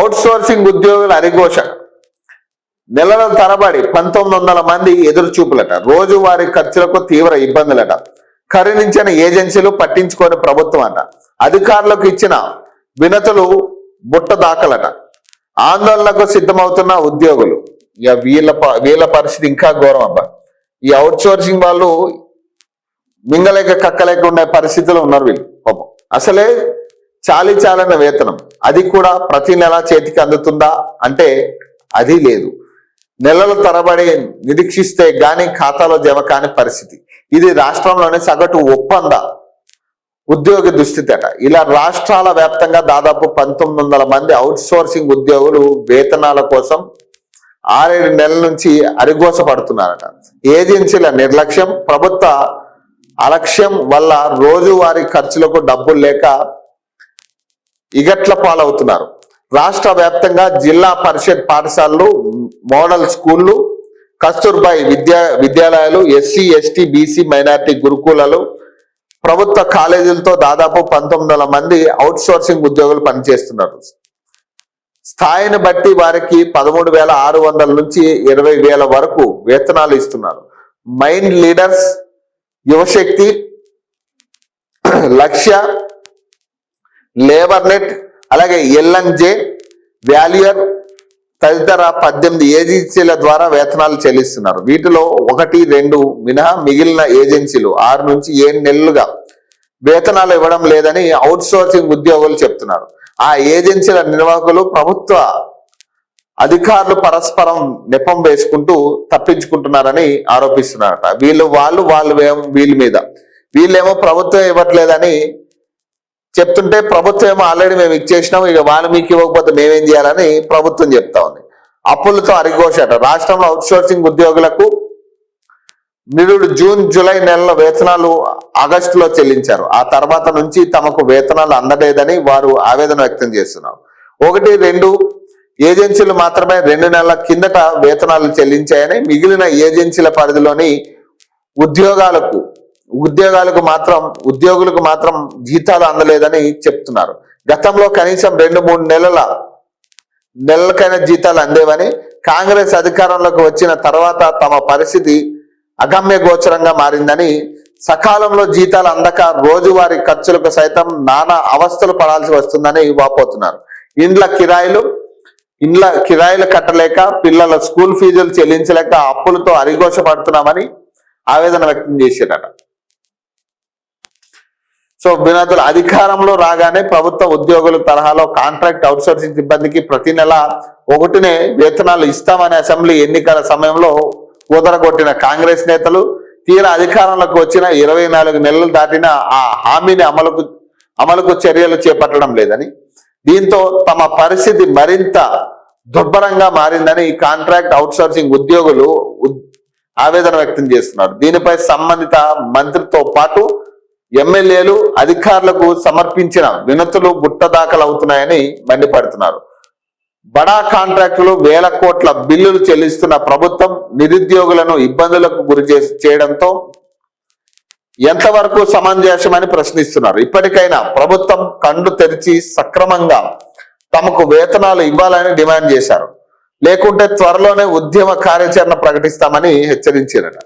Out sourcing ఉద్యోగుల అరిఘోష. నెలల తరబడి 1900 మంది ఎదురుచూపులట. రోజువారీ ఖర్చులకు తీవ్ర ఇబ్బందులట. కరుణించిన ఏజెన్సీలు పట్టించుకోని ప్రభుత్వం అట. అధికారులకు ఇచ్చిన వినతులు బుట్ట దాఖలట. ఆందోళనకు సిద్ధమవుతున్న ఉద్యోగులు. ఇక వీళ్ళ పరిస్థితి ఇంకా ఘోరం అబ్బా. ఈ అవుట్ సోర్సింగ్ వాళ్ళు మింగలేక కక్కలేక ఉండే పరిస్థితులు ఉన్నారు వీళ్ళు పాపం. అసలే చాలిన వేతనం, అది కూడా ప్రతి నెల చేతికి అందుతుందా అంటే అది లేదు. నెలల తరబడి నిరీక్షిస్తే గాని ఖాతాలో జమ కాని పరిస్థితి. ఇది రాష్ట్రంలోని సగటు ఒప్పంద ఉద్యోగి దుస్థితి అట. ఇలా రాష్ట్రాల వ్యాప్తంగా దాదాపు 1900 మంది అవుట్ సోర్సింగ్ ఉద్యోగులు వేతనాల కోసం 6-7 నెలల నుంచి అరిగోస పడుతున్నారట. ఏజెన్సీల నిర్లక్ష్యం, ప్రభుత్వ అలక్ష్యం వల్ల రోజువారీ ఖర్చులకు డబ్బులు లేక ఇగట్ల పాలవుతున్నారు. రాష్ట్ర వ్యాప్తంగా జిల్లా పరిషత్ పాఠశాలలు, మోడల్ స్కూళ్లు, కస్తూర్బాయి విద్యాలయాలు, ఎస్సీ, ఎస్టీ, బీసీ, మైనార్టీ గురుకులాలు, ప్రభుత్వ కాలేజీలతో దాదాపు 1900 మంది అవుట్ సోర్సింగ్ ఉద్యోగులు పనిచేస్తున్నారు. స్థాయిని బట్టి వారికి 13,600 నుంచి 20,000 వరకు వేతనాలు ఇస్తున్నారు. మైండ్ లీడర్స్, యువశక్తి, లక్ష్య, లేబర్ నెట్, అలాగే ఎల్ఎన్జే, వాల్యూర్ తదితర 18 ఏజెన్సీల ద్వారా వేతనాలు చెల్లిస్తున్నారు. వీటిలో 1-2 మినహా మిగిలిన ఏజెన్సీలు 6 నుంచి 7 నెలలుగా వేతనాలు ఇవ్వడం లేదని అవుట్ సోర్సింగ్ ఉద్యోగులు చెప్తున్నారు. ఆ ఏజెన్సీల నిర్వాహకులు, ప్రభుత్వ అధికారులు పరస్పరం నెపం వేసుకుంటూ తప్పించుకుంటున్నారని ఆరోపిస్తున్నారట. వీళ్ళ మీద వీళ్ళేమో ప్రభుత్వం ఇవ్వట్లేదని చెప్తుంటే, ప్రభుత్వం ఏమో ఆల్రెడీ మేము ఇచ్చేసినాం, ఇక వాళ్ళు మీకు ఇవ్వకపోతే మేమేం చేయాలని ప్రభుత్వం చెప్తా ఉంది. అప్పులతో అరిఘోషట. రాష్ట్రంలో అవుట్ సోర్సింగ్ ఉద్యోగులకు నిరుడు జూన్, జూలై నెలల వేతనాలు ఆగస్టులో చెల్లించారు. ఆ తర్వాత నుంచి తమకు వేతనాలు అందలేదని వారు ఆవేదన వ్యక్తం చేస్తున్నారు. 1-2 ఏజెన్సీలు మాత్రమే 2 నెలల కిందట వేతనాలు చెల్లించాయని, మిగిలిన ఏజెన్సీల పరిధిలోని ఉద్యోగులకు మాత్రం జీతాలు అందలేదని చెప్తున్నారు. గతంలో కనీసం 2-3 నెలలకైనా జీతాలు అందేవని, కాంగ్రెస్ అధికారంలోకి వచ్చిన తర్వాత తమ పరిస్థితి అగమ్య గోచరంగా మారిందని, సకాలంలో జీతాలు అందక రోజువారీ ఖర్చులకు సైతం నానా అవస్థలు పడాల్సి వస్తుందని వాపోతున్నారు. ఇండ్ల కిరాయిలు కట్టలేక, పిల్లల స్కూల్ ఫీజులు చెల్లించలేక అప్పులతో అరిఘోష పడుతున్నామని ఆవేదన వ్యక్తం చేశారట. సో వినతులు అధికారంలో రాగానే ప్రభుత్వ ఉద్యోగుల తరహాలో కాంట్రాక్ట్ అవుట్సోర్సింగ్ సిబ్బందికి ప్రతి నెల 1నే వేతనాలు ఇస్తామని అసెంబ్లీ ఎన్నికల సమయంలో కుదరగొట్టిన కాంగ్రెస్ నేతలు తీరా అధికారంలోకి వచ్చిన 24 నెలలు దాటిన ఆ హామీని అమలుకు చర్యలు చేపట్టడం లేదని, దీంతో తమ పరిస్థితి మరింత దుర్భరంగా మారిందని కాంట్రాక్ట్ అవుట్సోర్సింగ్ ఉద్యోగులు ఆవేదన వ్యక్తం చేస్తున్నారు. దీనిపై సంబంధిత మంత్రితో పాటు ఎమ్మెల్యేలు అధికారులకు సమర్పించిన వినతులు బుట్ట దాఖలవుతున్నాయని మండిపడుతున్నారు. బడా కాంట్రాక్టులు, వేల కోట్ల బిల్లులు చెల్లిస్తున్న ప్రభుత్వం నిరుద్యోగులను ఇబ్బందులకు గురి చేయడంతో ఎంతవరకు సమంజసమని ప్రశ్నిస్తున్నారు. ఇప్పటికైనా ప్రభుత్వం కళ్ళు తెరిచి సక్రమంగా తమకు వేతనాలు ఇవ్వాలని డిమాండ్ చేశారు. లేకుంటే త్వరలోనే ఉద్యమ కార్యాచరణ ప్రకటిస్తామని హెచ్చరించారట.